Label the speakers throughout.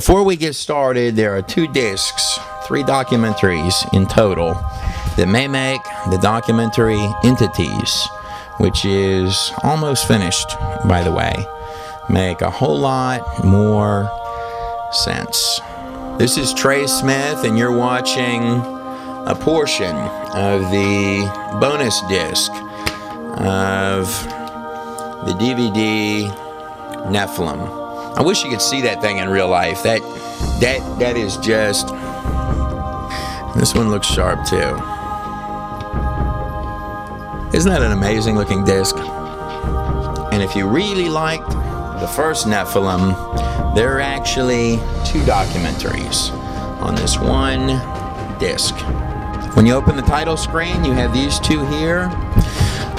Speaker 1: Before we get started, there are 2 discs, 3 documentaries in total that may make the documentary entities, which is almost finished, by the way, make a whole lot more sense. This is Trey Smith, and you're watching a portion of the bonus disc of the DVD Nephilim. I wish you could see that thing in real life. That is just... This one looks sharp too. Isn't that an amazing looking disc? And if you really liked the first Nephilim, there are actually 2 documentaries on this one disc. When you open the title screen, you have these 2 here.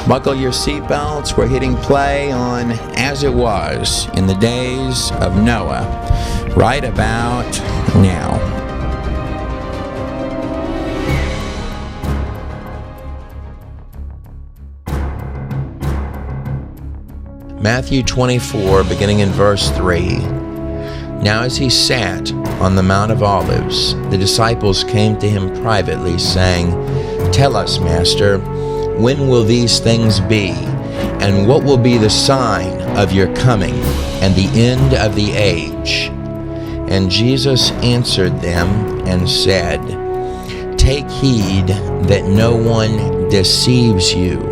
Speaker 1: Buckle your seatbelts. We're hitting play on As It Was in the Days of Noah, right about now. Matthew 24, beginning in verse 3. Now as he sat on the Mount of Olives, the disciples came to him privately, saying, "Tell us, Master, when will these things be? And what will be the sign of your coming and the end of the age?" And Jesus answered them and said, "Take heed that no one deceives you.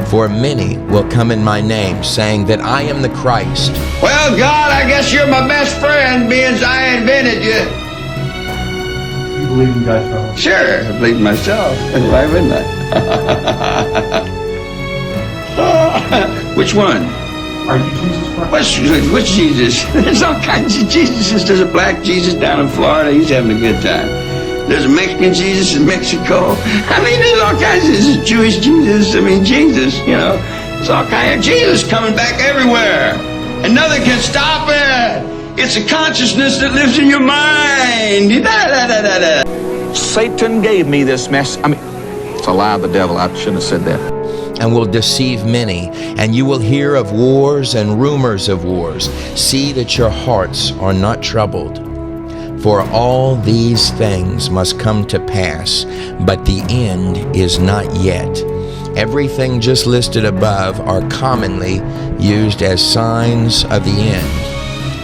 Speaker 1: For many will come in my name, saying that I am the Christ."
Speaker 2: Well, God, I guess you're my best friend, being as I invented you.
Speaker 3: You believe in God's promise?
Speaker 2: Sure, I believe in myself. Why wouldn't I? Which one?
Speaker 3: Are you Jesus Christ?
Speaker 2: Which Jesus? There's all kinds of Jesuses. There's a black Jesus down in Florida. He's having a good time. There's a Mexican Jesus in Mexico. I mean, there's all kinds of... There's a Jewish Jesus. I mean, Jesus, you know. There's all kinds of Jesus coming back everywhere. And nothing can stop it. It's a consciousness that lives in your mind.
Speaker 4: Satan gave me this mess. I mean, it's a lie of the devil. I shouldn't have said that.
Speaker 1: And will deceive many, and you will hear of wars and rumors of wars. See that your hearts are not troubled. For all these things must come to pass, but the end is not yet. Everything just listed above are commonly used as signs of the end.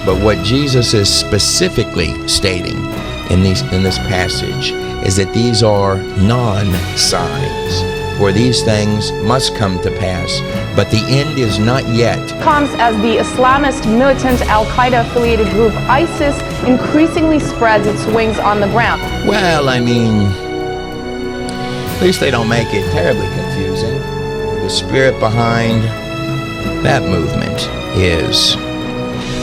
Speaker 1: But what Jesus is specifically stating in this passage is that these are non-signs. For these things must come to pass, but the end is not yet.
Speaker 5: Comes as the Islamist militant Al-Qaeda affiliated group ISIS increasingly spreads its wings on the ground. Well,
Speaker 1: I mean, at least they don't make it terribly confusing. The spirit behind that movement is,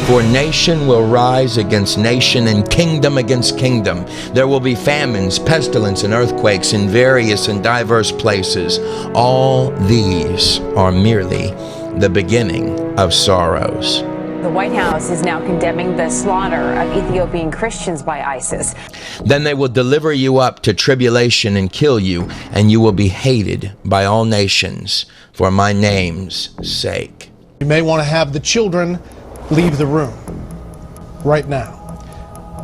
Speaker 1: "For nation will rise against nation and kingdom against kingdom. There will be famines, pestilence, and earthquakes in various and diverse places. All these are merely the beginning of sorrows."
Speaker 6: The White House is now condemning the slaughter of Ethiopian Christians by ISIS.
Speaker 1: "Then they will deliver you up to tribulation and kill you, and you will be hated by all nations for my name's sake."
Speaker 7: You may want to have the children leave the room right now.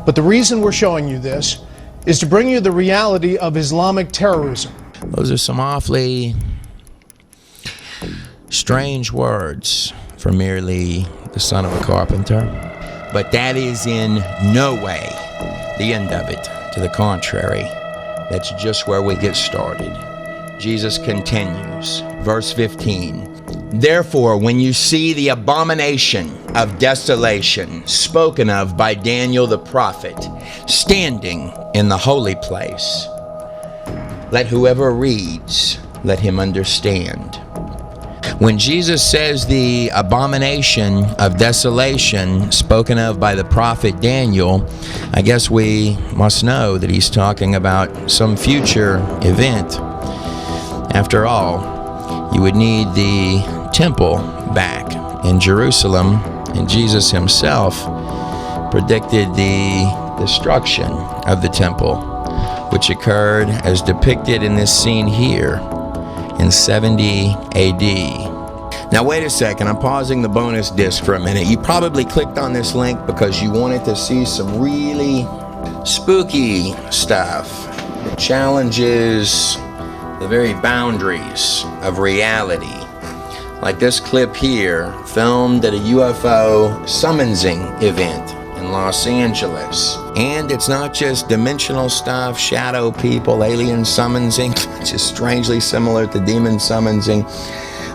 Speaker 7: But the reason we're showing you this is to bring you the reality of Islamic terrorism.
Speaker 1: Those are some awfully strange words for merely the son of a carpenter. But that is in no way the end of it. To the contrary, that's just where we get started. Jesus continues, verse 15. "Therefore, when you see the abomination of desolation spoken of by Daniel the prophet standing in the holy place, let whoever reads, let him understand." When Jesus says the abomination of desolation spoken of by the prophet Daniel, I guess we must know that he's talking about some future event. After all, you would need the temple back in Jerusalem, and Jesus himself predicted the destruction of the temple, which occurred as depicted in this scene here in 70 AD. Now wait a second, I'm pausing the bonus disc for a minute. You probably clicked on this link because you wanted to see some really spooky stuff that challenges the very boundaries of reality. Like this clip here, filmed at a UFO summonsing event in Los Angeles. And it's not just dimensional stuff, shadow people, alien summonsing, which is strangely similar to demon summonsing,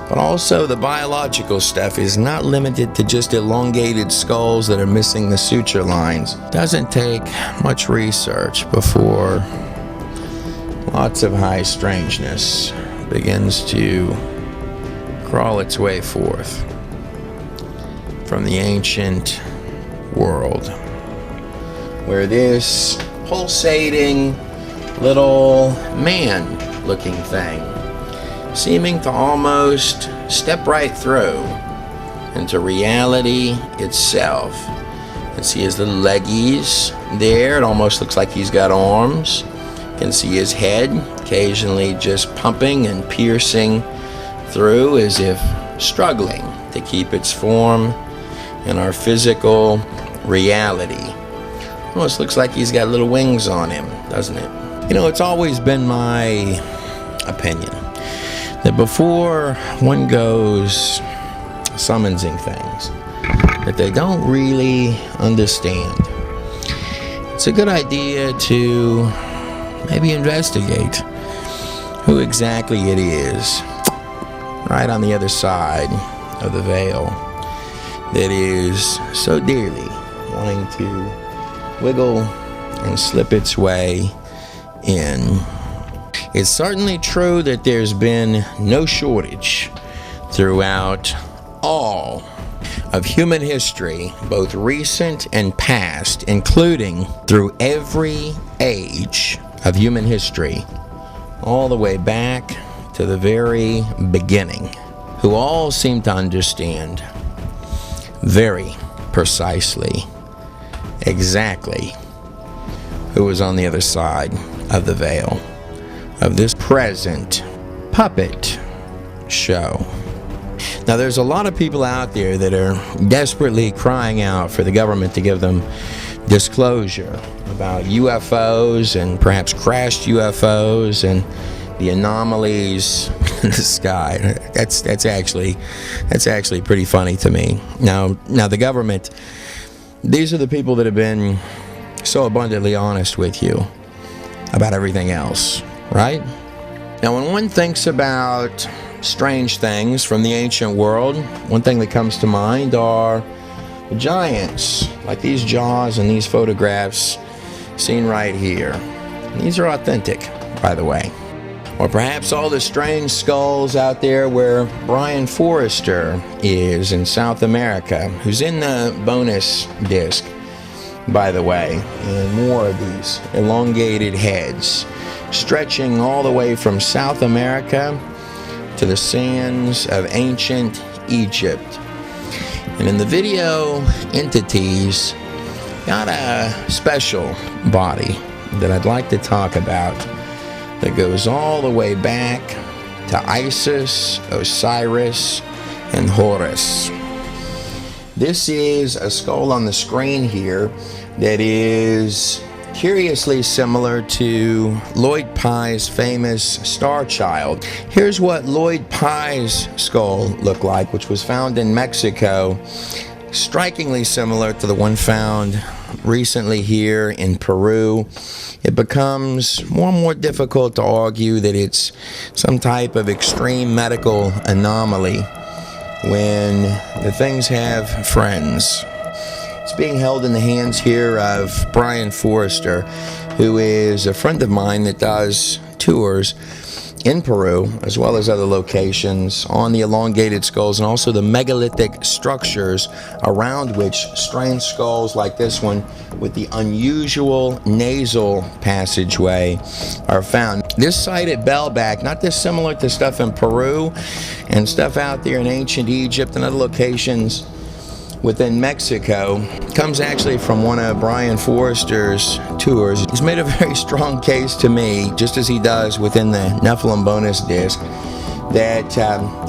Speaker 1: but also the biological stuff is not limited to just elongated skulls that are missing the suture lines. Doesn't take much research before lots of high strangeness begins to crawl its way forth from the ancient world, where this pulsating little man-looking thing, seeming to almost step right through into reality itself. You can see his little leggies there. It almost looks like he's got arms. You can see his head occasionally just pumping and piercing through as if struggling to keep its form in our physical reality. Almost looks like he's got little wings on him, doesn't it? You know, it's always been my opinion that before one goes summonsing things that they don't really understand, it's a good idea to maybe investigate who exactly it is right on the other side of the veil that is so dearly wanting to wiggle and slip its way in. It's certainly true that there's been no shortage throughout all of human history, both recent and past, including through every age of human history, all the way back to the very beginning, who all seem to understand very precisely, exactly who is on the other side of the veil of this present puppet show. Now, there's a lot of people out there that are desperately crying out for the government to give them disclosure about UFOs and perhaps crashed UFOs and the anomalies in the sky. That's actually pretty funny to me. Now the government, these are the people that have been so abundantly honest with you about everything else, right? Now, when one thinks about strange things from the ancient world, one thing that comes to mind are the giants, like these jaws and these photographs seen right here. And these are authentic, by the way. Or perhaps all the strange skulls out there where Brian Forrester is in South America, who's in the bonus disc, by the way, and more of these elongated heads stretching all the way from South America to the sands of ancient Egypt. And in the video, entities got a special body that I'd like to talk about that goes all the way back to Isis, Osiris, and Horus. This is a skull on the screen here that is curiously similar to Lloyd Pye's famous Star Child. Here's what Lloyd Pye's skull looked like, which was found in Mexico, strikingly similar to the one found recently here in Peru. It becomes more and more difficult to argue that it's some type of extreme medical anomaly when the things have friends. It's being held in the hands here of Brian Forrester, who is a friend of mine that does tours in Peru, as well as other locations, on the elongated skulls and also the megalithic structures around which strange skulls like this one with the unusual nasal passageway are found. This site at Bellback, not dissimilar to stuff in Peru and stuff out there in ancient Egypt and other locations within Mexico, comes actually from one of Brian Forrester's tours. He's made a very strong case to me, just as he does within the Nephilim bonus disc, that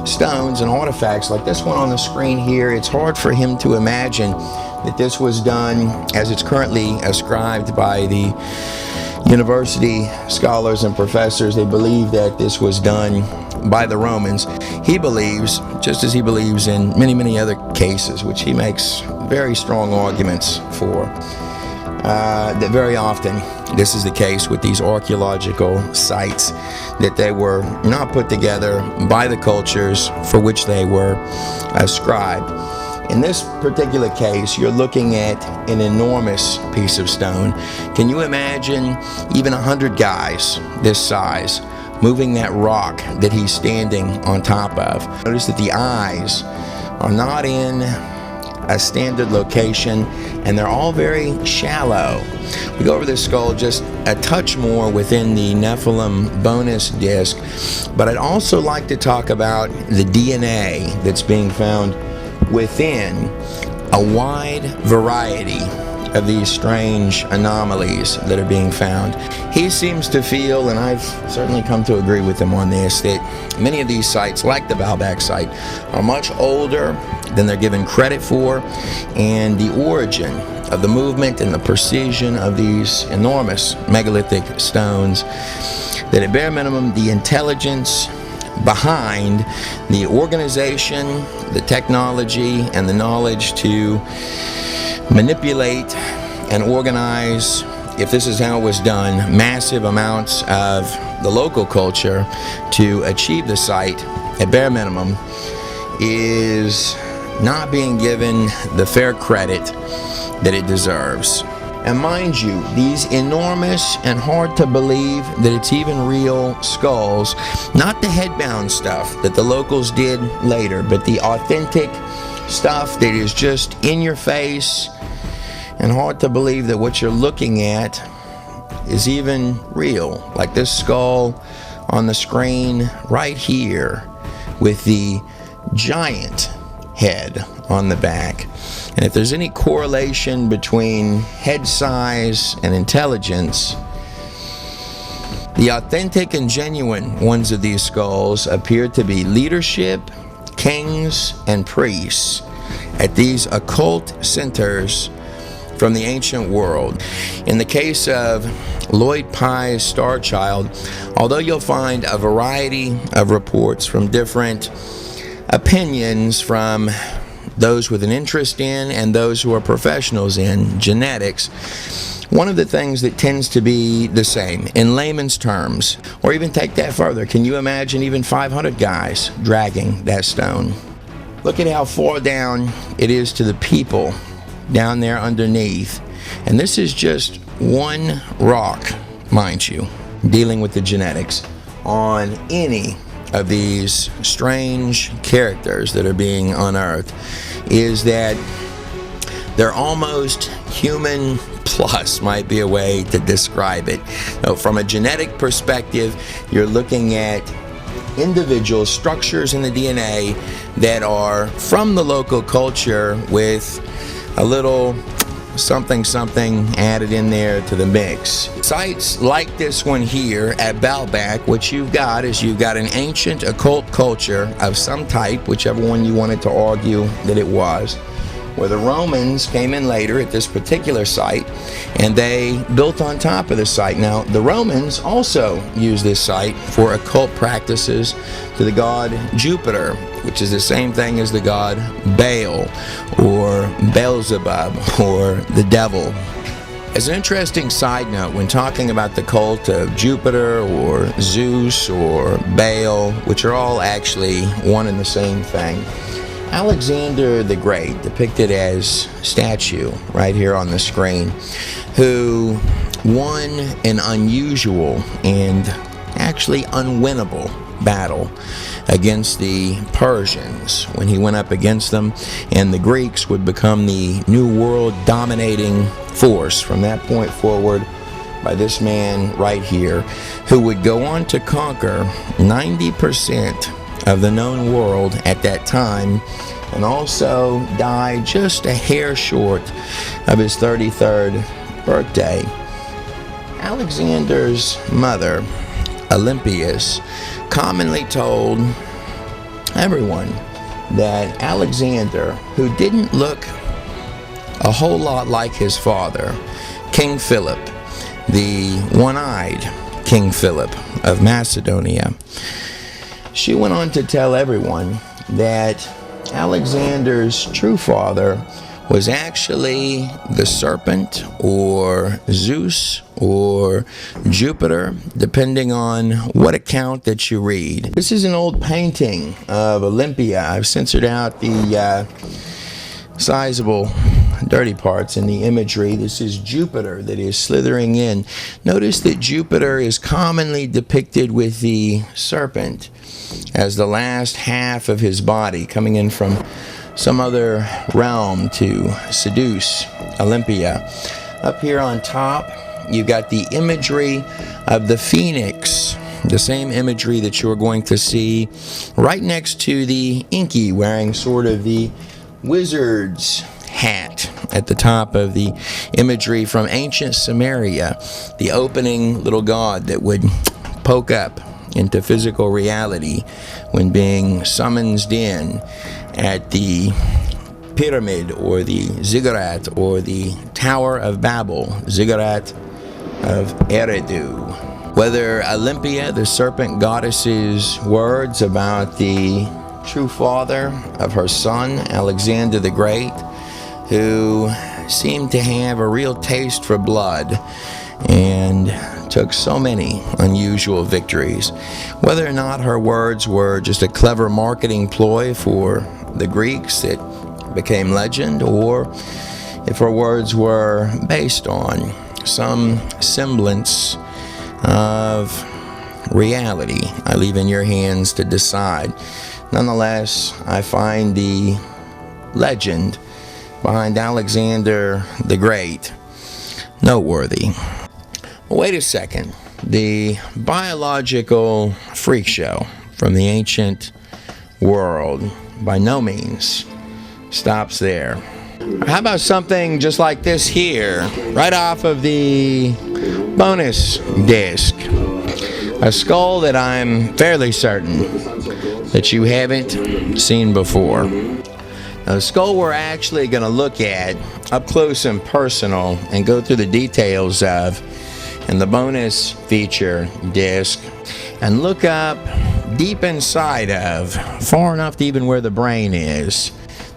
Speaker 1: stones and artifacts like this one on the screen here, it's hard for him to imagine that this was done as it's currently ascribed by the university scholars and professors. They believe that this was done by the Romans. He believes, just as he believes in many, many other cases, which he makes very strong arguments for, that very often this is the case with these archaeological sites, that they were not put together by the cultures for which they were ascribed. In this particular case, you're looking at an enormous piece of stone. Can you imagine even 100 guys this size moving that rock that he's standing on top of? Notice that the eyes are not in a standard location, and they're all very shallow. We go over this skull just a touch more within the Nephilim bonus disc, but I'd also like to talk about the DNA that's being found within a wide variety of these strange anomalies that are being found. He seems to feel, and I've certainly come to agree with him on this, that many of these sites, like the Baalbek site, are much older than they're given credit for, and the origin of the movement and the precision of these enormous megalithic stones, that at bare minimum the intelligence behind the organization, the technology, and the knowledge to manipulate and organize, if this is how it was done, massive amounts of the local culture to achieve the site at bare minimum, is not being given the fair credit that it deserves. And mind you, these enormous and hard to believe that it's even real skulls, not the headbound stuff that the locals did later, but the authentic stuff that is just in your face and hard to believe that what you're looking at is even real. Like this skull on the screen right here with the giant head on the back. And if there's any correlation between head size and intelligence, the authentic and genuine ones of these skulls appear to be leadership, kings, and priests at these occult centers from the ancient world. In the case of Lloyd Pye's Star Child, although you'll find a variety of reports from different opinions from those with an interest in and those who are professionals in genetics, one of the things that tends to be the same in layman's terms, or even take that further, can you imagine even 500 guys dragging that stone? Look at how far down it is to the people down there underneath. And this is just one rock, mind you, dealing with the genetics on any of these strange characters that are being unearthed, is that they're almost human plus, might be a way to describe it. Now, from a genetic perspective, you're looking at individual structures in the DNA that are from the local culture with a little something added in there to the mix. Sites like this one here at Baalbek, what you've got is you've got an ancient occult culture of some type, whichever one you wanted to argue that it was, where the Romans came in later at this particular site and they built on top of the site. Now, the Romans also used this site for occult practices to the god Jupiter, which is the same thing as the god Baal or Beelzebub or the devil. As an interesting side note, when talking about the cult of Jupiter or Zeus or Baal, which are all actually one and the same thing, Alexander the Great, depicted as statue right here on the screen, who won an unusual and actually unwinnable battle against the Persians when he went up against them, and the Greeks would become the new world dominating force from that point forward by this man right here, who would go on to conquer 90% of the known world at that time, and also die just a hair short of his 33rd birthday. Alexander's mother, Olympias, commonly told everyone that Alexander, who didn't look a whole lot like his father, King Philip, the one-eyed King Philip of Macedonia, she went on to tell everyone that Alexander's true father was actually the serpent, or Zeus, or Jupiter, depending on what account that you read. This is an old painting of Olympia. I've censored out the sizable dirty parts in the imagery. This is Jupiter that is slithering in. Notice that Jupiter is commonly depicted with the serpent as the last half of his body coming in from some other realm to seduce Olympia. Up here on top, you've got the imagery of the phoenix, the same imagery that you're going to see right next to the Inky wearing sort of the wizard's hat at the top of the imagery from ancient Samaria, the opening little god that would poke up into physical reality when being summoned in at the pyramid, or the ziggurat, or the Tower of Babel, ziggurat of Eridu. Whether Olympia, the serpent goddess's words about the true father of her son, Alexander the Great, who seemed to have a real taste for blood and took so many unusual victories, whether or not her words were just a clever marketing ploy for the Greeks that became legend, or if her words were based on some semblance of reality, I leave in your hands to decide. Nonetheless, I find the legend behind Alexander the Great noteworthy. Wait a second. The biological freak show from the ancient world by no means stops there. How about something just like this here, right off of the bonus disc? A skull that I'm fairly certain that you haven't seen before. Now, the skull we're actually going to look at up close and personal and go through the details of in the bonus feature disc, and look up deep inside of, far enough to even where the brain is.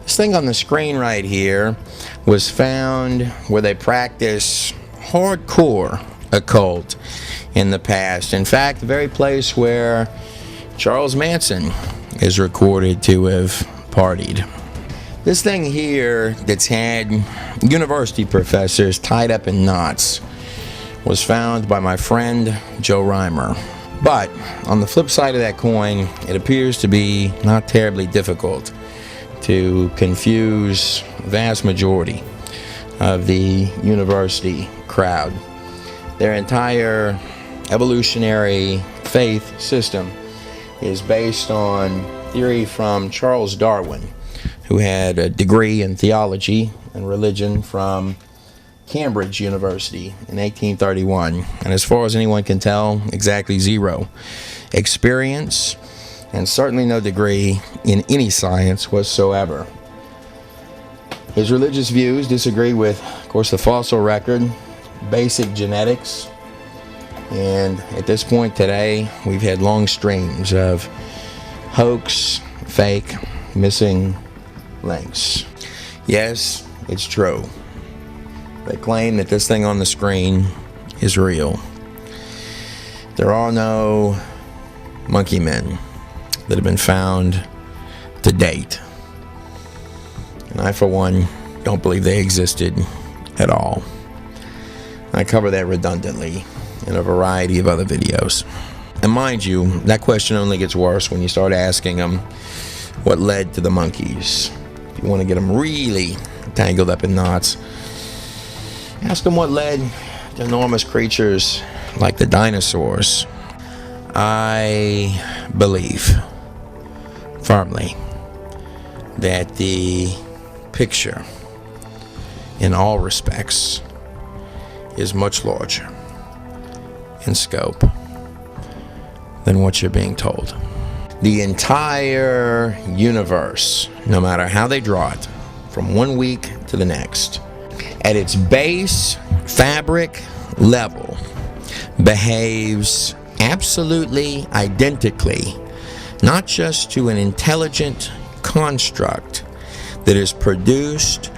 Speaker 1: This thing on the screen right here was found where they practice hardcore occult in the past. In fact, the very place where Charles Manson is recorded to have partied. This thing here that's had university professors tied up in knots was found by my friend Joe Reimer. But on the flip side of that coin, it appears to be not terribly difficult to confuse the vast majority of the university crowd. Their entire evolutionary faith system is based on theory from Charles Darwin, who had a degree in theology and religion from Cambridge University in 1831, and as far as anyone can tell, exactly zero experience and certainly no degree in any science whatsoever. His religious views disagree with, of course, the fossil record, basic genetics, and at this point today, we've had long streams of hoax, fake, missing links. Yes, it's true. They claim that this thing on the screen is real. There are no monkey men that have been found to date. And I, for one, don't believe they existed at all. I cover that redundantly in a variety of other videos. And mind you, that question only gets worse when you start asking them what led to the monkeys. If you want to get them really tangled up in knots, ask them what led to enormous creatures like the dinosaurs. I believe firmly that the picture, in all respects, is much larger in scope than what you're being told. the entire universe, no matter how they draw it, from one week to the next, at its base fabric level, behaves absolutely identically, not just to an intelligent construct that is produced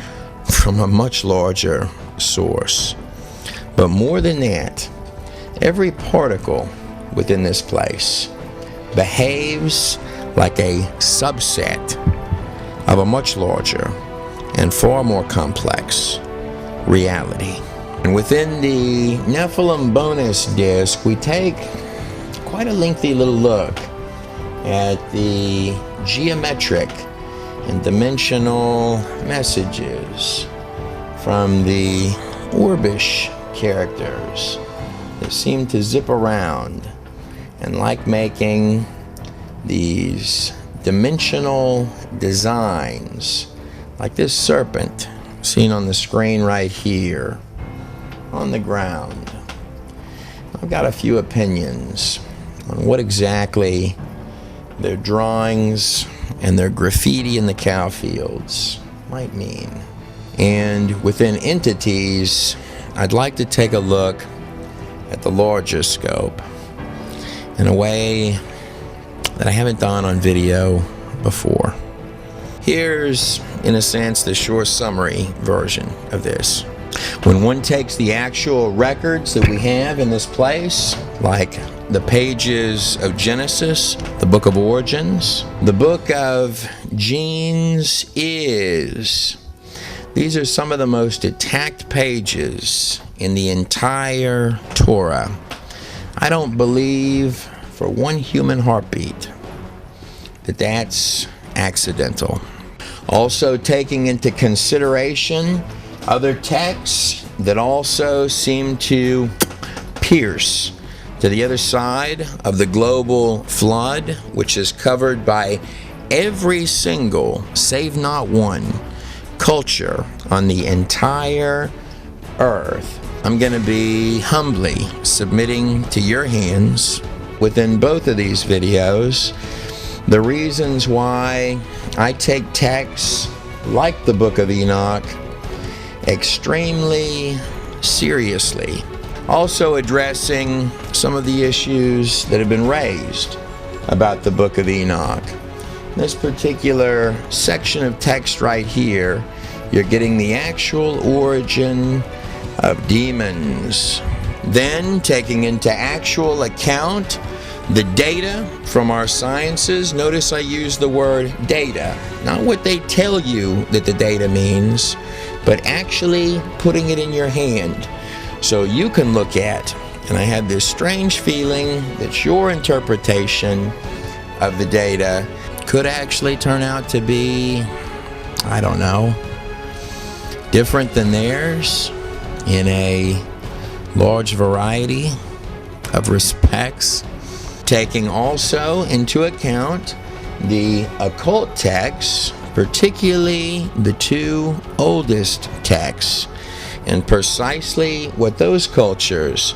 Speaker 1: from a much larger source, but more than that, every particle within this place behaves like a subset of a much larger and far more complex reality. And within the Nephilim bonus disc, we take quite a lengthy little look at the geometric and dimensional messages from the orbish characters that seem to zip around and like making these dimensional designs, like this serpent seen on the screen right here on the ground. I've got a few opinions on what exactly their drawings and their graffiti in the cow fields might mean. And within entities, I'd like to take a look at the larger scope in a way that I haven't done on video before. Here's, in a sense, the short summary version of this. When one takes the actual records that we have in this place, like the pages of Genesis, the book of origins, the book of genes these are some of the most attacked pages in the entire Torah. I don't believe for one human heartbeat that that's accidental. Also taking into consideration other texts that also seem to pierce to the other side of the global flood, which is covered by every single, save not one, culture on the entire earth. I'm going to be humbly submitting to your hands within both of these videos the reasons why I take texts like the Book of Enoch extremely seriously. Also addressing some of the issues that have been raised about the Book of Enoch. This particular section of text right here, you're getting the actual origin of demons. Then taking into actual account the data from our sciences. Notice I use the word data, not what they tell you that the data means, but actually putting it in your hand so you can look at. And I had this strange feeling that your interpretation of the data could actually turn out to be, I don't know, different than theirs in a large variety of respects. Taking also into account the occult texts, particularly the two oldest texts, and precisely what those cultures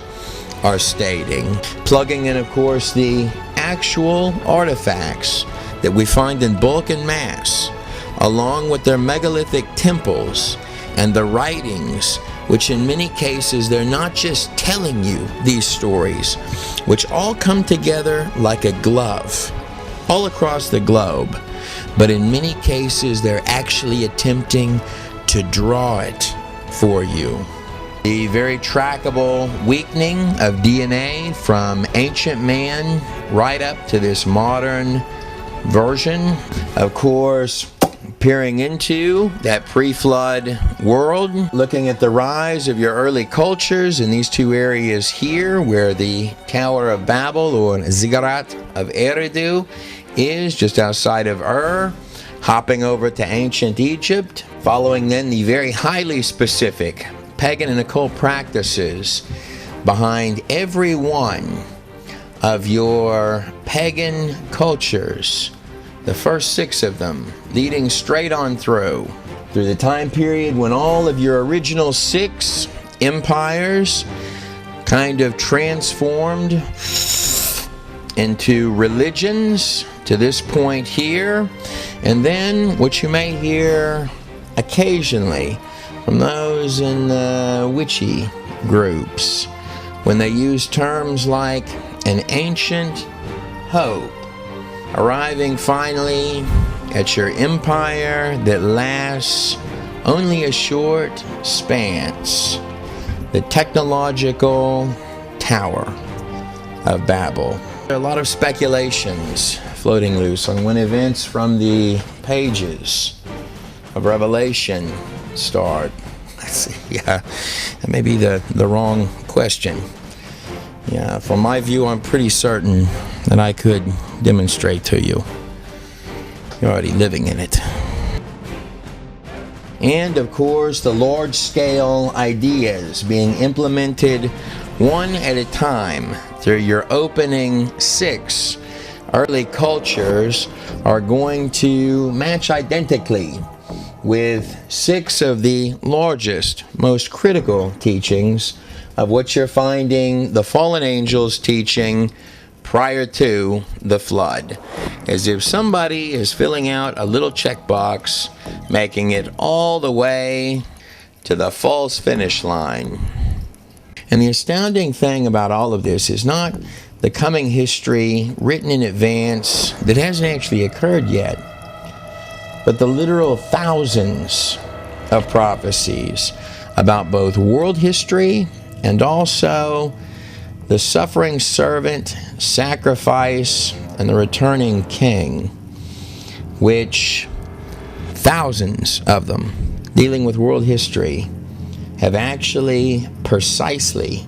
Speaker 1: are stating. Plugging in, of course, the actual artifacts that we find in bulk and mass, along with their megalithic temples and the writings, which in many cases they're not just telling you these stories, which all come together like a glove all across the globe, but in many cases they're actually attempting to draw it for you. The very trackable weakening of DNA from ancient man right up to this modern version, of course, peering into that pre-flood world, looking at the rise of your early cultures in these two areas here, where the Tower of Babel or Ziggurat of Eridu is, just outside of Ur, hopping over to ancient Egypt, following then the very highly specific pagan and occult practices behind every one of your pagan cultures, the first 6 of them, leading straight on through the time period when all of your original 6 empires kind of transformed into religions to this point here, and then what you may hear occasionally from those in the witchy groups when they use terms like an ancient hope, arriving finally at your empire that lasts only a short spans, the technological Tower of Babel. There are a lot of speculations floating loose on when events from the pages of Revelation start. Yeah, that may be the wrong question. Yeah, from my view, I'm pretty certain that I could demonstrate to you. You're already living in it. And of course, the large-scale ideas being implemented one at a time through your opening 6 early cultures are going to match identically with 6 of the largest, most critical teachings of what you're finding the fallen angels teaching prior to the flood. As if somebody is filling out a little checkbox, making it all the way to the false finish line. And the astounding thing about all of this is not the coming history written in advance that hasn't actually occurred yet, but the literal thousands of prophecies about both world history and also the suffering servant, sacrifice, and the returning king, which thousands of them dealing with world history have actually precisely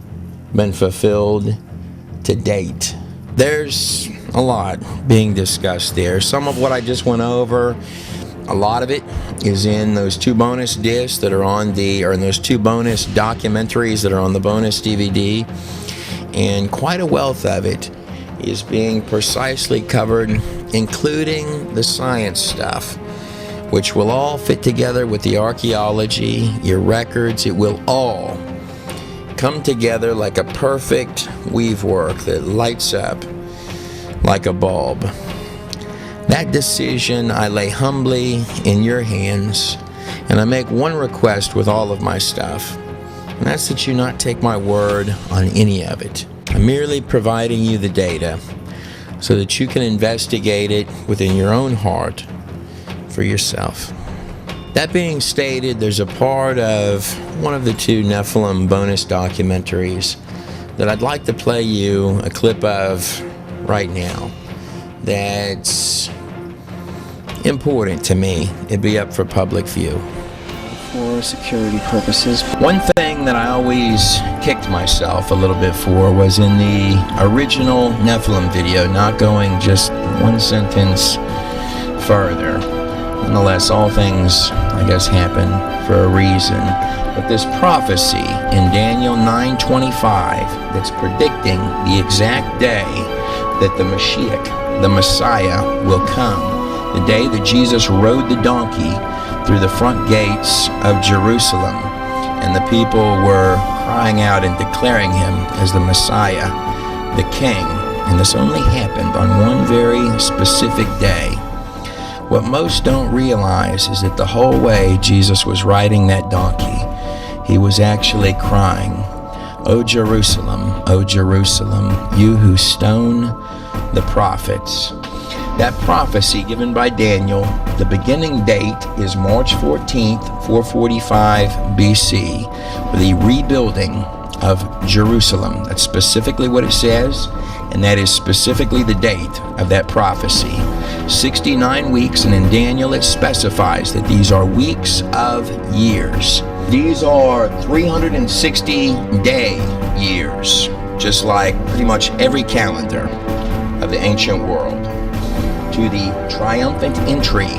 Speaker 1: been fulfilled to date. There's a lot being discussed there. Some of what I just went over, a lot of it is in those 2 bonus discs that are on in those 2 bonus documentaries that are on the bonus DVD. And quite a wealth of it is being precisely covered, including the science stuff, which will all fit together with the archaeology, your records. It will all come together like a perfect weavework that lights up like a bulb. That decision I lay humbly in your hands, and I make one request with all of my stuff, and that's that you not take my word on any of it. I'm merely providing you the data so that you can investigate it within your own heart for yourself. That being stated, there's a part of one of the 2 Nephilim bonus documentaries that I'd like to play you a clip of right now that's important to me. It'd be up for public view.
Speaker 8: For security purposes.
Speaker 1: One thing that I always kicked myself a little bit for was in the original Nephilim video, not going just one sentence further. Nonetheless, all things, I guess, happen for a reason. But this prophecy in Daniel 9:25 that's predicting the exact day that the Mashiach, the Messiah, will come. The day that Jesus rode the donkey through the front gates of Jerusalem, and the people were crying out and declaring him as the Messiah, the King. And this only happened on one very specific day. What most don't realize is that the whole way Jesus was riding that donkey, he was actually crying, "O Jerusalem, O Jerusalem, you who stone the prophets." That prophecy given by Daniel, the beginning date is March 14th, 445 BC, for the rebuilding of Jerusalem. That's specifically what it says, and that is specifically the date of that prophecy. 69 weeks, and in Daniel it specifies that these are weeks of years. These are 360-day years, just like pretty much every calendar of the ancient world. To the triumphant entry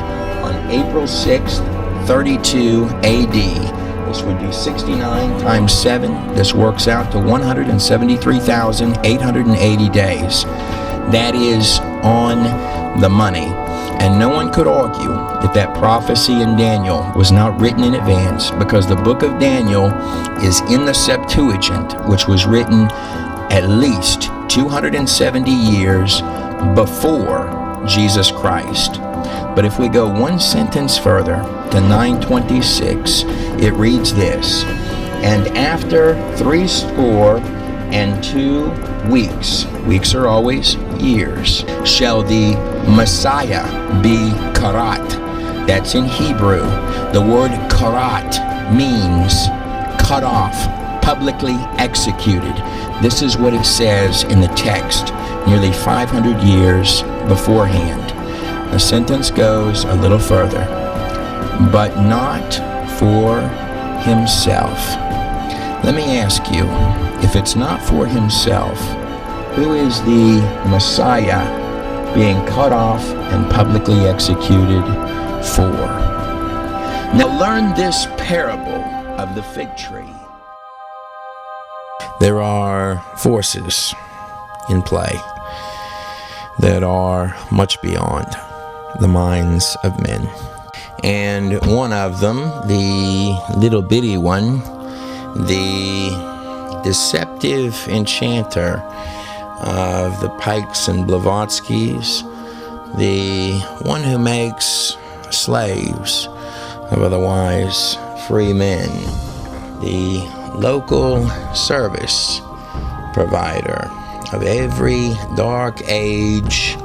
Speaker 1: on April 6th, 32 AD. This would be 69 times 7. This works out to 173,880 days. That is on the money. And no one could argue that that prophecy in Daniel was not written in advance, because the book of Daniel is in the Septuagint, which was written at least 270 years before Jesus Christ. But if we go one sentence further to 926, it reads this: "And after 62 weeks," weeks are always years, "shall the Messiah be karat." That's in Hebrew. The word karat means cut off, publicly executed. This is what it says in the text nearly 500 years beforehand. The sentence goes a little further: "But not for himself." Let me ask you, if it's not for himself, who is the Messiah being cut off and publicly executed for? Now learn this parable of the fig tree. There are forces in play that are much beyond the minds of men. And one of them, the little bitty one, the deceptive enchanter of the Pikes and Blavatskys, the one who makes slaves of otherwise free men, the local service provider of every dark age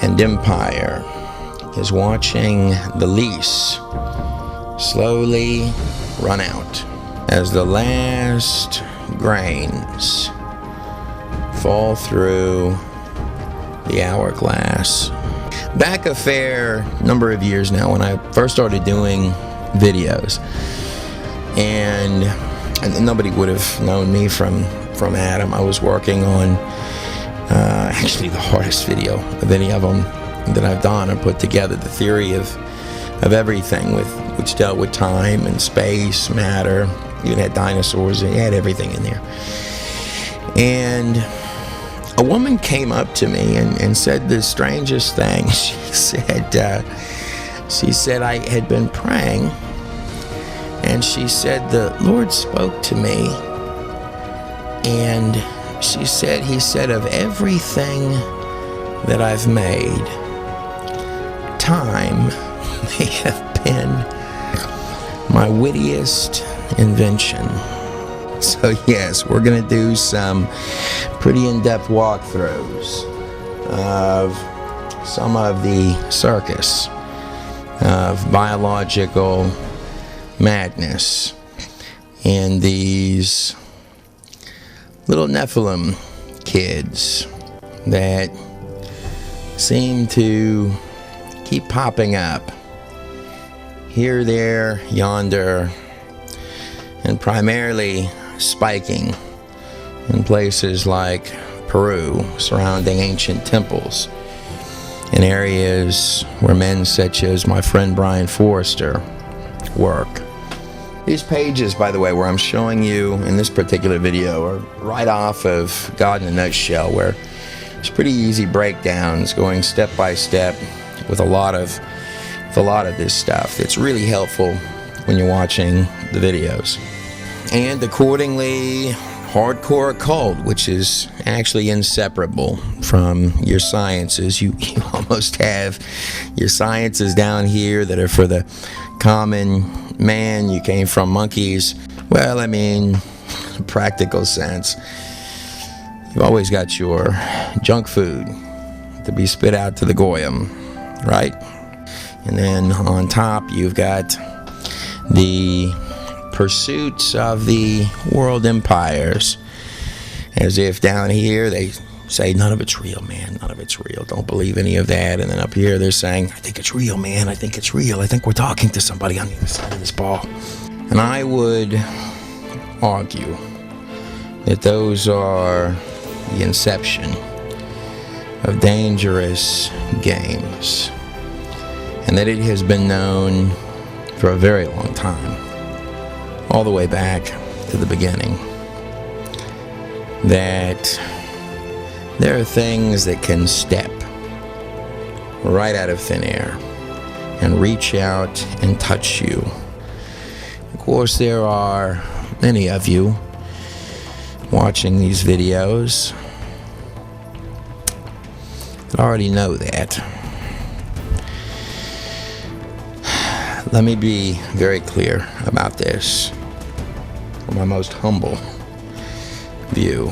Speaker 1: and empire, is watching the lease slowly run out as the last grains fall through the hourglass. Back a fair number of years now, when I first started doing videos, and nobody would have known me from Adam. I was working on actually the hardest video of any of them that I've done. I put together the theory of everything, which dealt with time and space, matter. You had dinosaurs, you had everything in there. And a woman came up to me and said the strangest thing. She said I had been praying, and she said the Lord spoke to me, and he said, of everything that I've made, time may have been my wittiest invention. So yes, we're going to do some pretty in-depth walkthroughs of some of the circus of biological madness and these little Nephilim kids that seem to keep popping up here, there, yonder, and primarily spiking in places like Peru, surrounding ancient temples, in areas where men such as my friend Brian Forrester work. These pages, by the way, where I'm showing you in this particular video, are right off of God in a Nutshell, where it's pretty easy breakdowns going step by step with a lot of this stuff. It's really helpful when you're watching the videos. And accordingly, hardcore occult, which is actually inseparable from your sciences. You almost have your sciences down here that are for the common man. You came from monkeys. Well, I mean, practical sense, you've always got your junk food to be spit out to the goyim, right? And then on top, you've got the pursuits of the world empires, as if down here they say none of it's real, man, none of it's real, don't believe any of that. And then up here they're saying, I think it's real, man, I think it's real, I think we're talking to somebody on the other side of this ball. And I would argue that those are the inception of dangerous games, and that it has been known for a very long time, all the way back to the beginning, that there are things that can step right out of thin air and reach out and touch you. Of course, there are many of you watching these videos I already know that. Let me be very clear about this from my most humble view.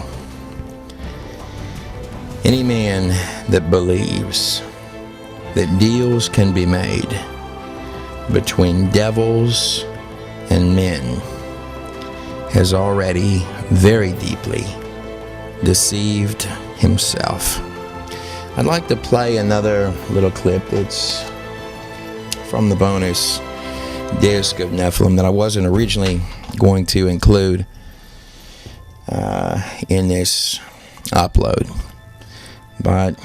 Speaker 1: Any man that believes that deals can be made between devils and men has already very deeply deceived himself. I'd like to play another little clip that's from the bonus disc of Nephilim that I wasn't originally going to include in this upload, but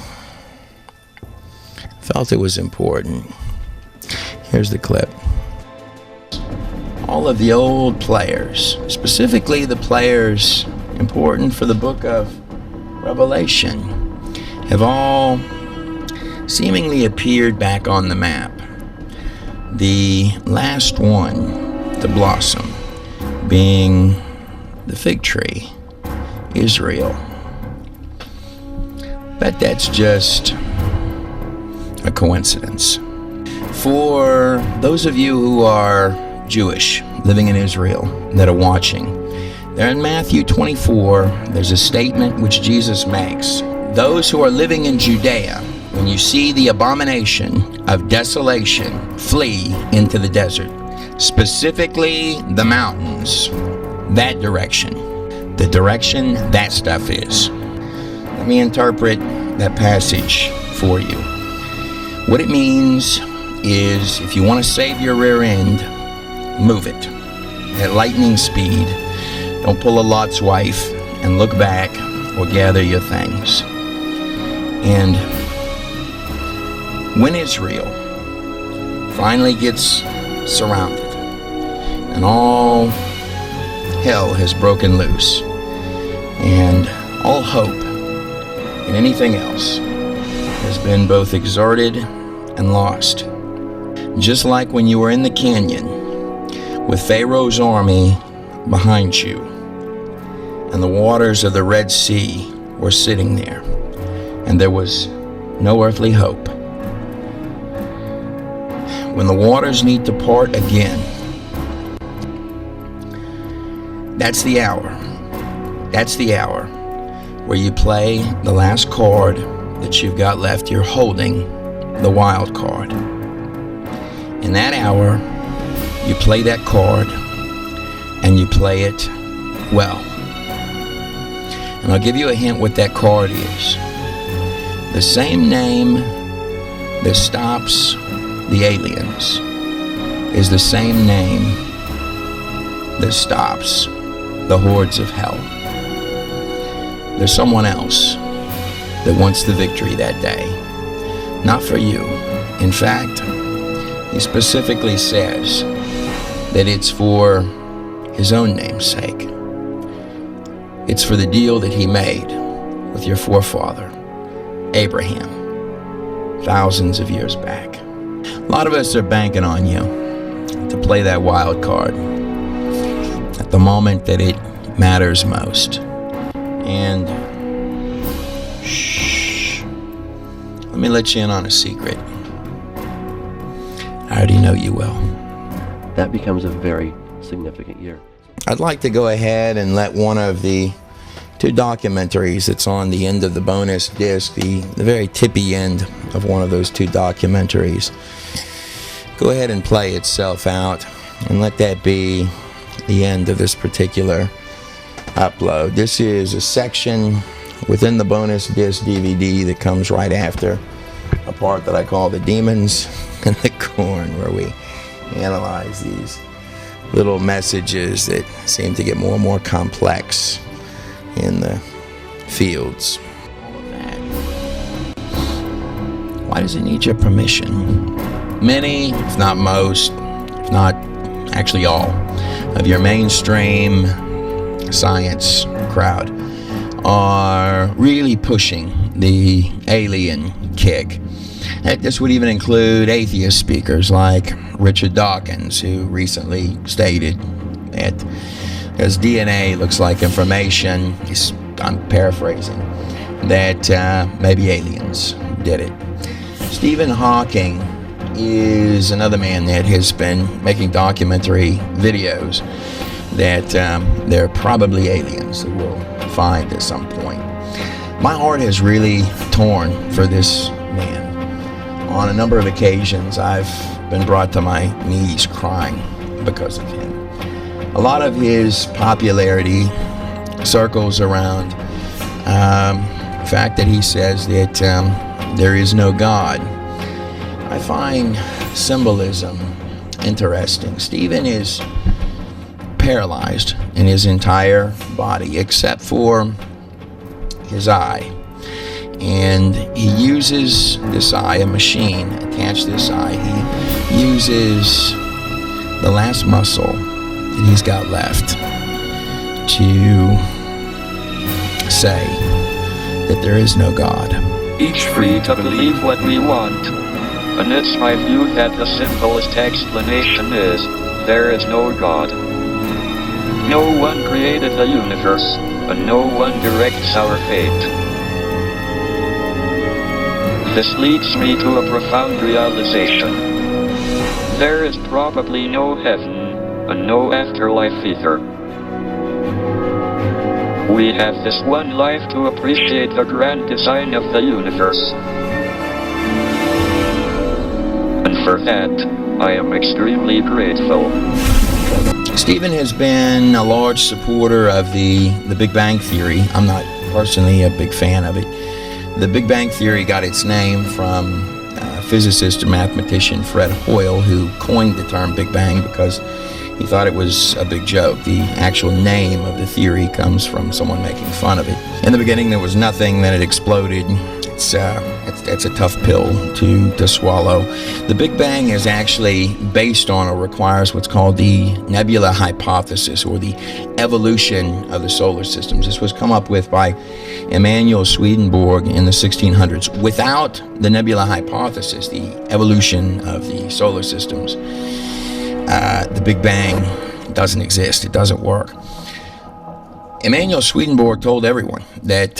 Speaker 1: felt it was important. Here's the clip. All of the old players, specifically the players important for the book of Revelation, have all seemingly appeared back on the map. The last one to blossom being the fig tree, Israel. But that's just a coincidence. For those of you who are Jewish, living in Israel, that are watching, there in Matthew 24, there's a statement which Jesus makes. Those who are living in Judea, when you see the abomination of desolation, flee into the desert, specifically the mountains, that direction, the direction that stuff is. Let me interpret that passage for you. What it means is, if you want to save your rear end, move it at lightning speed. Don't pull a Lot's wife and look back or gather your things. And when Israel finally gets surrounded and all hell has broken loose and all hope in anything else has been both exerted and lost, just like when you were in the canyon with Pharaoh's army behind you and the waters of the Red Sea were sitting there and there was no earthly hope. When the waters need to part again, that's the hour. That's the hour where you play the last card that you've got left. You're holding the wild card. In that hour, you play that card and you play it well. And I'll give you a hint what that card is. The same name that stops the aliens is the same name that stops the hordes of hell. There's someone else that wants the victory that day. Not for you. In fact, he specifically says that it's for his own name's sake. It's for the deal that he made with your forefather, Abraham, thousands of years back. A lot of us are banking on you to play that wild card at the moment that it matters most. And shh, let me let you in on a secret. I already know you will.
Speaker 9: That becomes a very significant year.
Speaker 1: I'd like to go ahead and let one of the two documentaries that's on the end of the bonus disc, the very tippy end of one of those two documentaries, go ahead and play itself out and let that be the end of this particular upload. This is a section within the bonus disc DVD that comes right after a part that I call the demons and the corn, where we analyze these little messages that seem to get more and more complex in the fields. All of that. Why does it need your permission? Many, if not most, if not actually all, of your mainstream science crowd are really pushing the alien kick. This would even include atheist speakers like Richard Dawkins, who recently stated that as DNA looks like information, I'm paraphrasing, that maybe aliens did it. Stephen Hawking is another man that has been making documentary videos that there are probably aliens that we'll find at some point. My heart has really torn for this man. On a number of occasions, I've been brought to my knees crying because of him. A lot of his popularity circles around the fact that he says that there is no God. I find symbolism interesting. Stephen is paralyzed in his entire body except for his eye. And he uses this eye, a machine attached to this eye. He uses the last muscle that he's got left to say that there is no God.
Speaker 10: Each free to believe what we want. And it's my view that the simplest explanation is, there is no God. No one created the universe, and no one directs our fate. This leads me to a profound realization. There is probably no heaven, and no afterlife either. We have this one life to appreciate the grand design of the universe. And for that, I am extremely grateful.
Speaker 1: Stephen has been a large supporter of the Big Bang Theory. I'm not personally a big fan of it. The Big Bang Theory got its name from physicist and mathematician Fred Hoyle, who coined the term Big Bang because he thought it was a big joke. The actual name of the theory comes from someone making fun of it. In the beginning, there was nothing, then it exploded. It's a tough pill to swallow. The Big Bang is actually based on or requires what's called the nebula hypothesis, or the evolution of the solar systems. This was come up with by Emanuel Swedenborg in the 1600s. Without the nebula hypothesis, the evolution of the solar systems, the Big Bang doesn't exist. It doesn't work. Emanuel Swedenborg told everyone that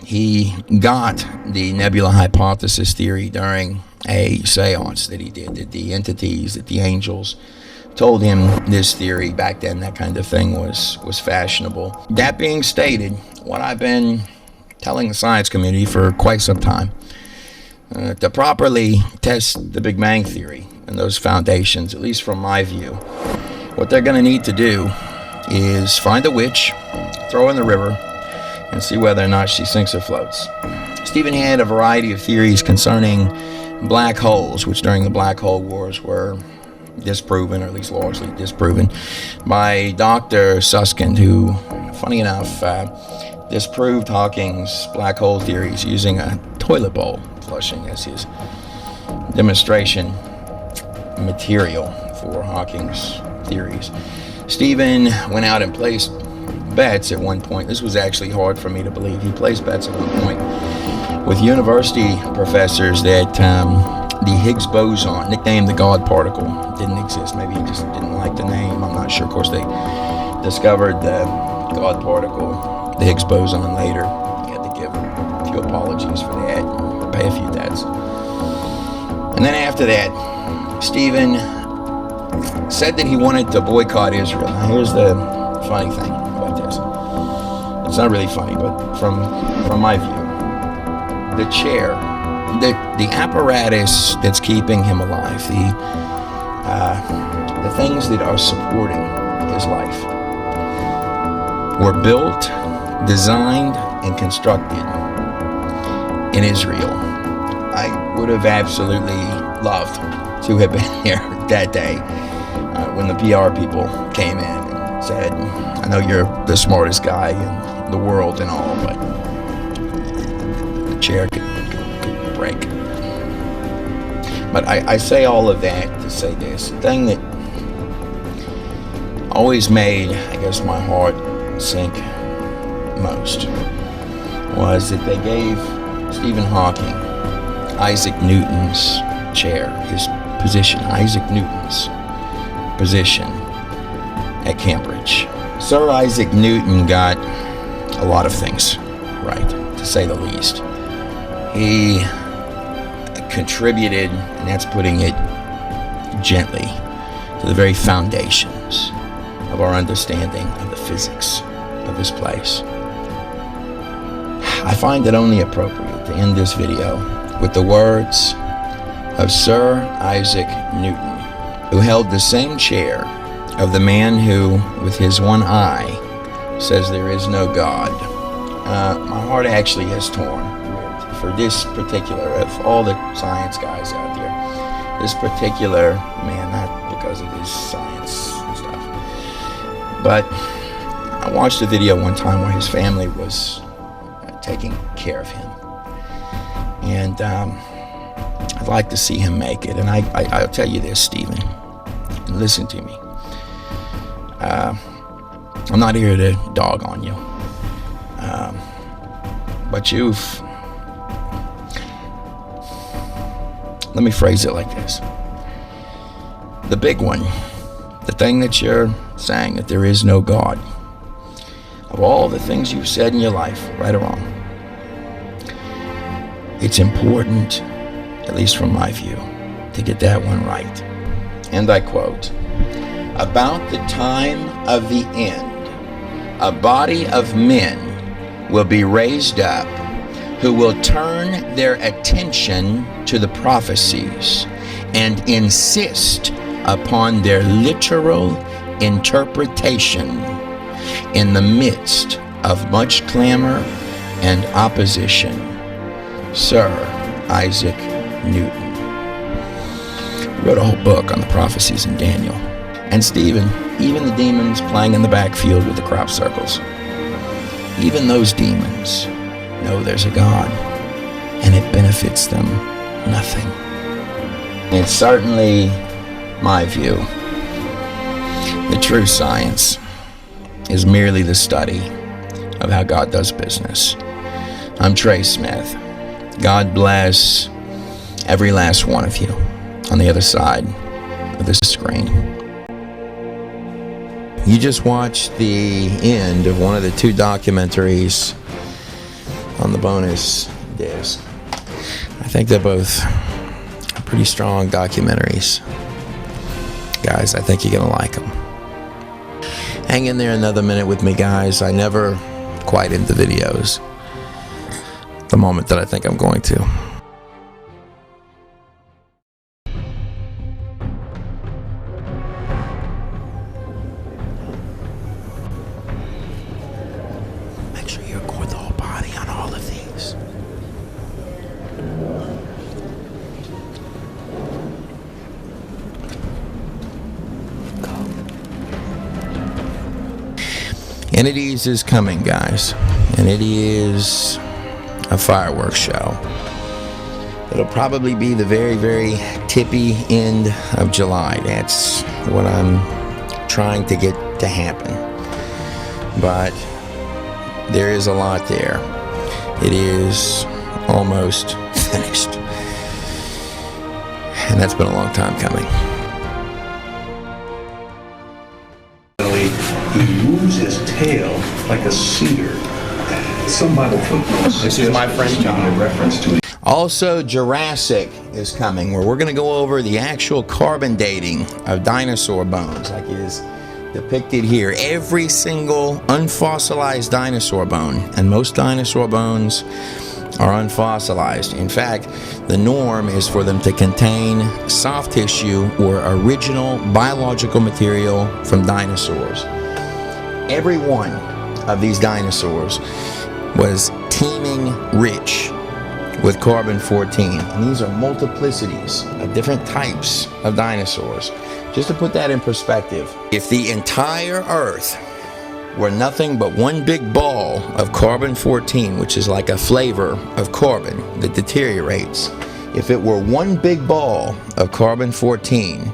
Speaker 1: he got the nebula hypothesis theory during a seance that he did, that the entities, that the angels told him this theory. Back then, that kind of thing was fashionable. That being stated, what I've been telling the science community for quite some time, to properly test the Big Bang Theory and those foundations, at least from my view, what they're going to need to do is find a witch, throw her in the river, and see whether or not she sinks or floats. Stephen had a variety of theories concerning black holes, which during the Black Hole Wars were disproven, or at least largely disproven, by Dr. Susskind, who, funny enough, disproved Hawking's black hole theories using a toilet bowl flushing as his demonstration material for Hawking's theories. Stephen went out and placed bets at one point. This was actually hard for me to believe. He placed bets at one point with university professors that the Higgs boson, nicknamed the God particle, didn't exist. Maybe he just didn't like the name. I'm not sure. Of course, they discovered the God particle, the Higgs boson, later. He had to give a few apologies for that, and pay a few debts. And then after that, Stephen said that he wanted to boycott Israel. Now, here's the funny thing about this. It's not really funny, but from my view, the chair, the apparatus that's keeping him alive, the things that are supporting his life, were built, designed, and constructed in Israel. I would have absolutely loved to have been there that day when the PR people came in and said, I know you're the smartest guy in the world and all, but the chair could break. But I say all of that to say this. The thing that always made, I guess, my heart sink most was that they gave Stephen Hawking Isaac Newton's chair, his position, Isaac Newton's position at Cambridge. Sir Isaac Newton got a lot of things right, to say the least. He contributed, and that's putting it gently, to the very foundations of our understanding of the physics of this place. I find it only appropriate to end this video with the words of Sir Isaac Newton, who held the same chair of the man who, with his one eye, says there is no God. My heart actually is torn for this particular, of all the science guys out there, this particular man, not because of his science and stuff, but I watched a video one time where his family was taking care of him, and I'd like to see him make it. And I'll tell you this, Stephen, and listen to me. I'm not here to dog on you, but let me phrase it like this. The big one, the thing that you're saying, that there is no God, of all the things you've said in your life, right or wrong, it's important, at least from my view, to get that one right. And I quote, "About the time of the end, a body of men will be raised up who will turn their attention to the prophecies and insist upon their literal interpretation in the midst of much clamor and opposition." Sir Isaac Newton wrote a whole book on the prophecies in Daniel. And Stephen, even the demons playing in the backfield with the crop circles, even those demons know there's a God, and it benefits them nothing. It's certainly my view. The true science is merely the study of how God does business. I'm Trey Smith. God bless every last one of you on the other side of this screen. You just watched the end of one of the two documentaries on the bonus disc. I think they're both pretty strong documentaries. Guys, I think you're going to like them. Hang in there another minute with me, guys. I never quite end the videos the moment that I think I'm going to. Make sure you record the whole body on all of these. Entities is coming, guys, and it is a fireworks show. It'll probably be the very, very tippy end of July. That's what I'm trying to get to happen. But there is a lot there. It is almost finished. And that's been a long time coming.
Speaker 3: He moves his tail like a cedar. Some Bible footnotes. This is my friend John in reference to it.
Speaker 1: Also, Jurassic is coming, where we're going to go over the actual carbon dating of dinosaur bones, like it is depicted here. Every single unfossilized dinosaur bone, and most dinosaur bones are unfossilized. In fact, the norm is for them to contain soft tissue or original biological material from dinosaurs. Every one of these dinosaurs was teeming rich with carbon-14. And these are multiplicities of different types of dinosaurs. Just to put that in perspective, if the entire Earth were nothing but one big ball of carbon-14, which is like a flavor of carbon that deteriorates, if it were one big ball of carbon-14,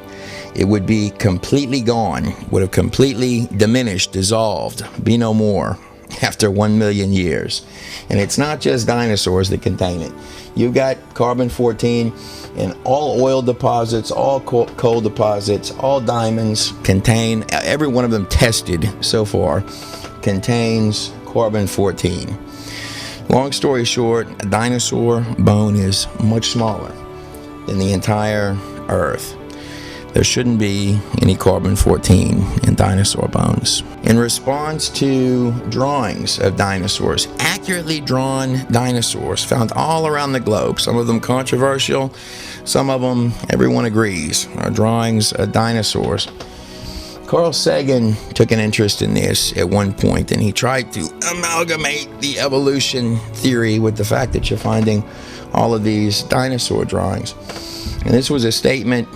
Speaker 1: it would be completely gone, would have completely diminished, dissolved, be no more after 1 million years. And it's not just dinosaurs that contain it. You've got carbon-14 in all oil deposits, all coal deposits, all diamonds contain, every one of them tested so far contains carbon-14. Long story short, a dinosaur bone is much smaller than the entire Earth. There shouldn't be any carbon-14 in dinosaur bones. In response to drawings of dinosaurs, accurately drawn dinosaurs found all around the globe, some of them controversial, some of them everyone agrees are drawings of dinosaurs. Carl Sagan took an interest in this at one point, and he tried to amalgamate the evolution theory with the fact that you're finding all of these dinosaur drawings. And this was a statement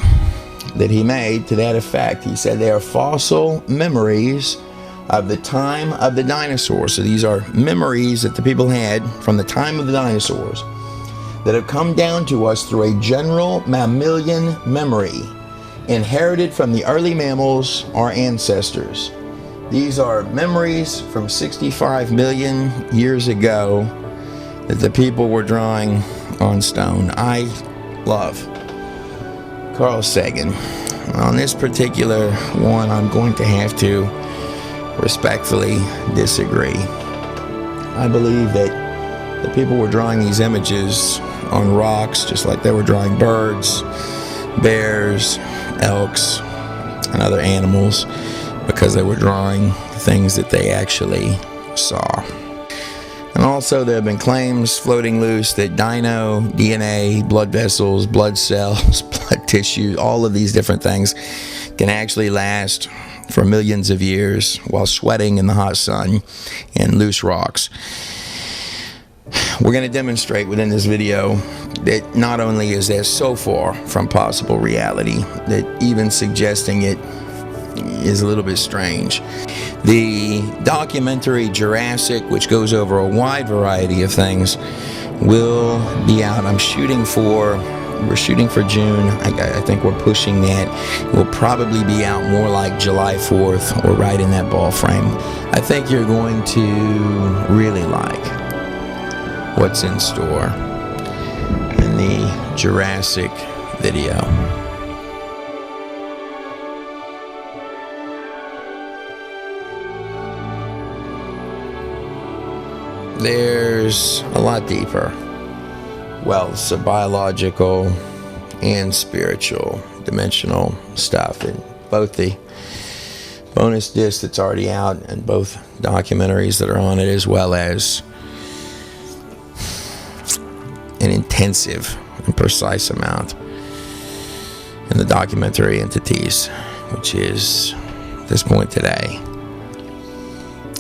Speaker 1: that he made to that effect. He said they are fossil memories of the time of the dinosaurs. So these are memories that the people had from the time of the dinosaurs that have come down to us through a general mammalian memory inherited from the early mammals, our ancestors. These are memories from 65 million years ago that the people were drawing on stone. I love Carl Sagan. On this particular one, I'm going to have to respectfully disagree. I believe that the people were drawing these images on rocks just like they were drawing birds, bears, elks, and other animals because they were drawing things that they actually saw. And also there have been claims floating loose that dino DNA, blood vessels, blood cells, blood tissue, all of these different things can actually last for millions of years while sweating in the hot sun and loose rocks. We're going to demonstrate within this video that not only is that so far from possible reality, that even suggesting it is a little bit strange. The documentary Jurassic, which goes over a wide variety of things, will be out. We're shooting for June. I think we're pushing that. It will probably be out more like July 4th or right in that ball frame. I think you're going to really like what's in store in the Jurassic video. There's a lot deeper wells of biological and spiritual dimensional stuff in both the bonus disc that's already out and both documentaries that are on it, as well as an intensive and precise amount in the documentary entities, which is at this point today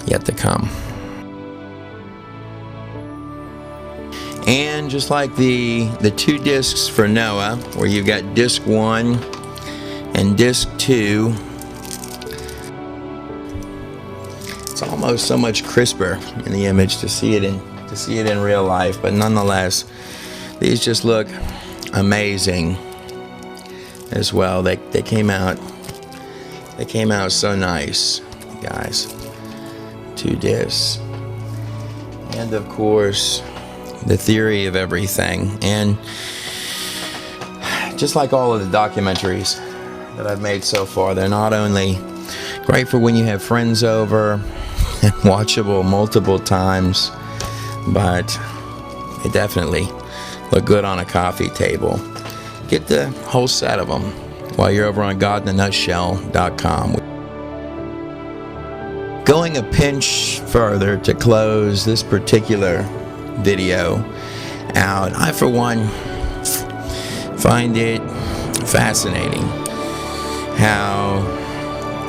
Speaker 1: yet to come. And just like the two discs for Noah, where you've got disc 1 and disc 2, it's almost so much crisper in the image to see it in real life, but nonetheless, these just look amazing as well. They came out so nice, guys. 2 discs, and of course the theory of everything. And just like all of the documentaries that I've made so far, they're not only great for when you have friends over and watchable multiple times, but they definitely look good on a coffee table. Get the whole set of them while you're over on godinanutshell.com. Going a pinch further to close this particular video out, I for one find it fascinating how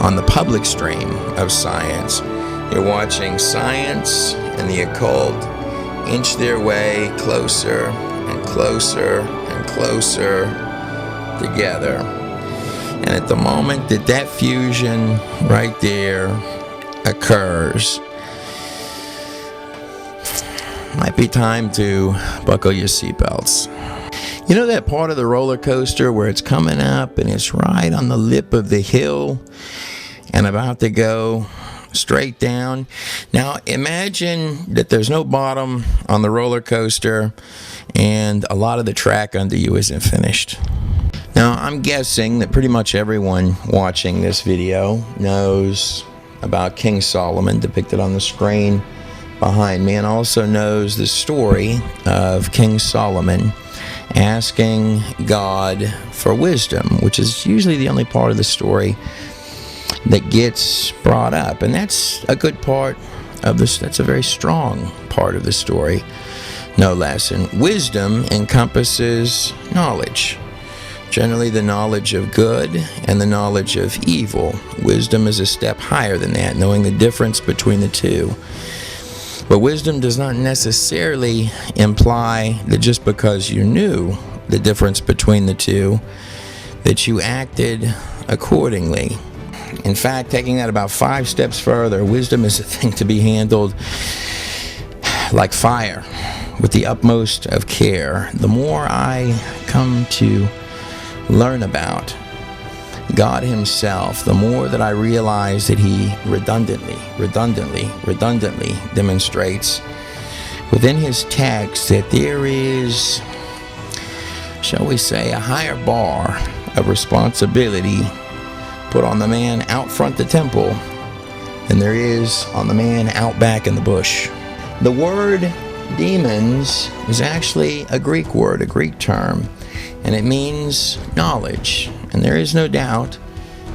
Speaker 1: on the public stream of science you're watching science and the occult inch their way closer and closer and closer together. And at the moment that fusion right there occurs, might be time to buckle your seatbelts. You know that part of the roller coaster where it's coming up and it's right on the lip of the hill and about to go straight down? Now imagine that there's no bottom on the roller coaster and a lot of the track under you isn't finished. Now I'm guessing that pretty much everyone watching this video knows about King Solomon depicted on the screen behind me, and also knows the story of King Solomon asking God for wisdom, which is usually the only part of the story that gets brought up. And that's a good part of this. That's a very strong part of the story, no less. And wisdom encompasses knowledge, generally the knowledge of good and the knowledge of evil. Wisdom is a step higher than that, knowing the difference between the two. But wisdom does not necessarily imply that just because you knew the difference between the two, that you acted accordingly. In fact, taking that about 5 steps further, wisdom is a thing to be handled like fire, with the utmost of care. The more I come to learn about God himself, the more that I realize that he redundantly demonstrates within his text that there is, shall we say, a higher bar of responsibility put on the man out front the temple than there is on the man out back in the bush. The word demons is actually a Greek word, a Greek term, and it means knowledge. And there is no doubt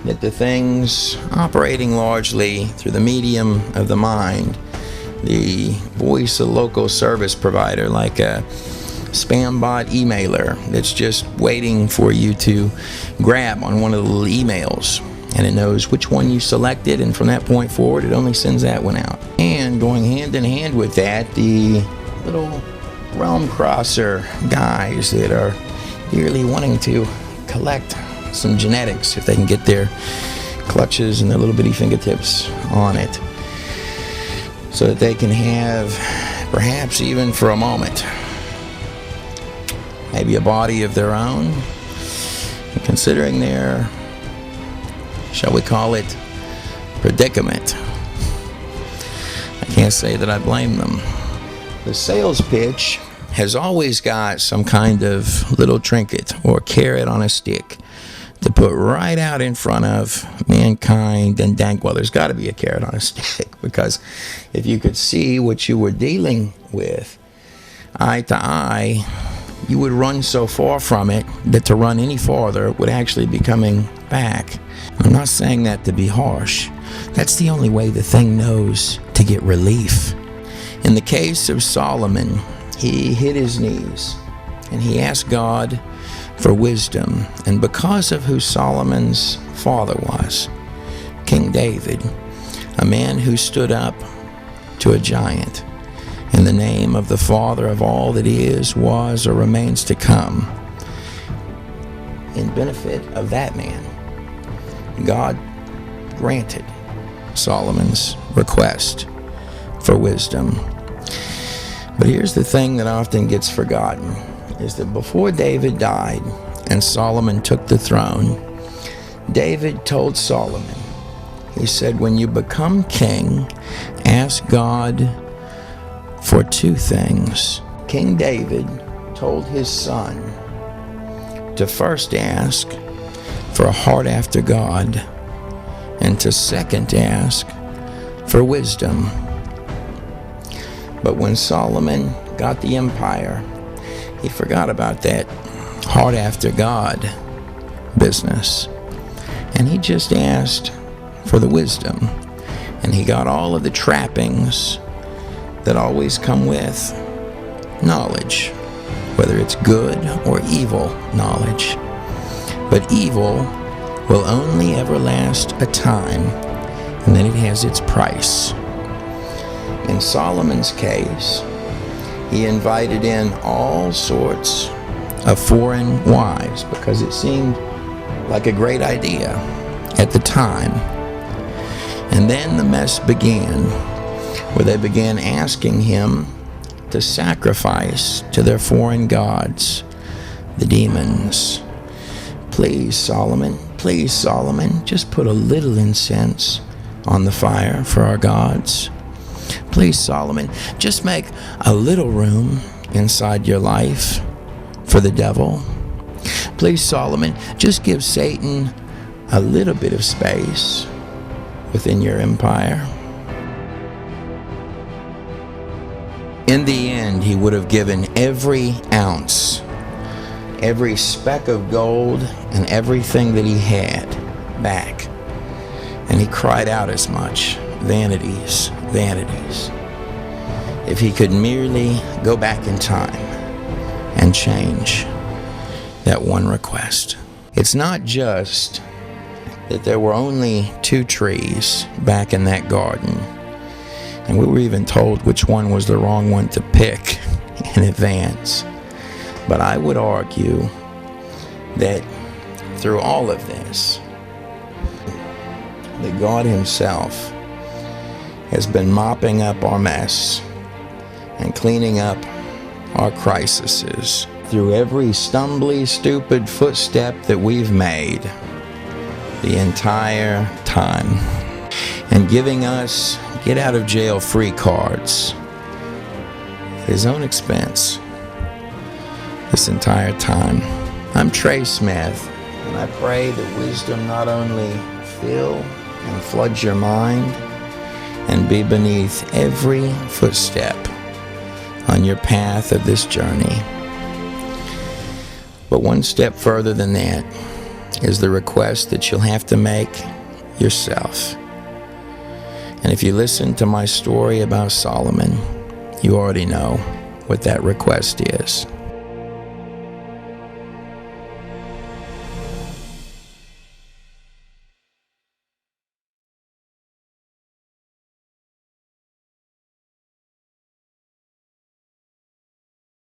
Speaker 1: that the things operating largely through the medium of the mind, the voice of local service provider, like a spam bot emailer that's just waiting for you to grab on one of the little emails, and it knows which one you selected, and from that point forward it only sends that one out. And going hand in hand with that, the little realm crosser guys that are eagerly wanting to collect some genetics if they can get their clutches and their little bitty fingertips on it, so that they can have, perhaps even for a moment, maybe a body of their own. And considering their, shall we call it, predicament, I can't say that I blame them. The sales pitch has always got some kind of little trinket or carrot on a stick to put right out in front of mankind and dank. Well, there's got to be a carrot on a stick, because if you could see what you were dealing with eye to eye, you would run so far from it that to run any farther would actually be coming back. I'm not saying that to be harsh. That's the only way the thing knows to get relief. In the case of Solomon, he hit his knees and he asked God for wisdom. And because of who Solomon's father was, King David, a man who stood up to a giant in the name of the Father of all that is, was, or remains to come, in benefit of that man, God granted Solomon's request for wisdom. But here's the thing that often gets forgotten, is that before David died and Solomon took the throne, David told Solomon, he said, when you become king, ask God for 2 things. King David told his son to first ask for a heart after God, and to second ask for wisdom. But when Solomon got the empire, he forgot about that heart after God business, and he just asked for the wisdom, and he got all of the trappings that always come with knowledge, whether it's good or evil knowledge. But evil will only ever last a time, and then it has its price. In Solomon's case, he invited in all sorts of foreign wives because it seemed like a great idea at the time. And then the mess began, where they began asking him to sacrifice to their foreign gods, the demons. Please, Solomon, just put a little incense on the fire for our gods. Please, Solomon, just make a little room inside your life for the devil. Please, Solomon, just give Satan a little bit of space within your empire. In the end, he would have given every ounce every speck of gold and everything that he had back. And he cried out as much, "Vanities, vanities." If he could merely go back in time and change that one request. It's not just that there were only 2 trees back in that garden, and we were even told which one was the wrong one to pick in advance. But I would argue that through all of this, that God himself has been mopping up our mess and cleaning up our crises through every stumbly, stupid footstep that we've made the entire time, and giving us get out of jail free cards at his own expense this entire time. I'm Trey Smith, and I pray that wisdom not only fill and flood your mind and be beneath every footstep on your path of this journey. But one step further than that is the request that you'll have to make yourself. And if you listen to my story about Solomon, you already know what that request is.